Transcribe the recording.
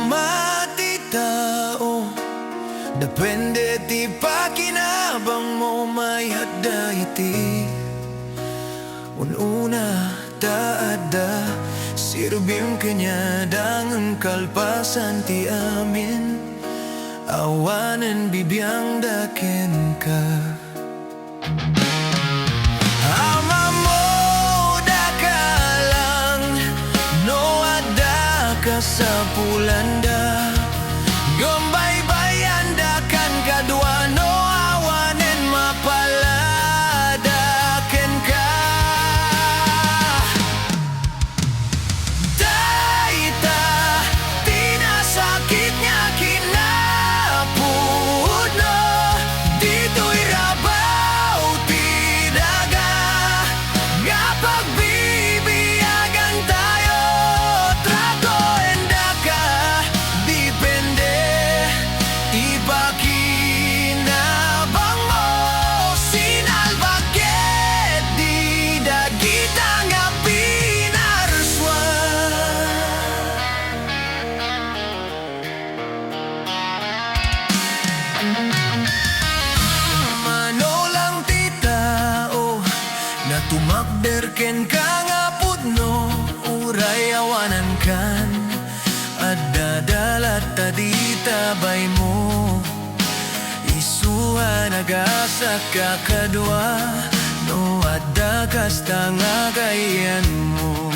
mati tao depende ti pakinabang mo may hadda iti ununa taada sirbim kanya dangan kalpasan ti amin awanan bibiyang daken ka ama mo dakalang no ada ka sa pulanda gombay-bayan dakan kadwa no awanen mapaladaken ka daita tinasakit niya kinapudno dito'y rabaw tidaga nga pagbibiyagan tayo trato enda ka depende ipakinabang mo sinalbaget di dagita nga pinaraswan mano lang ti tao na tumakderken ka nga pudno uray awanan kan at dadalat tadita bay mo isuha nagasa kakadwa no adda kasta nga gayan mo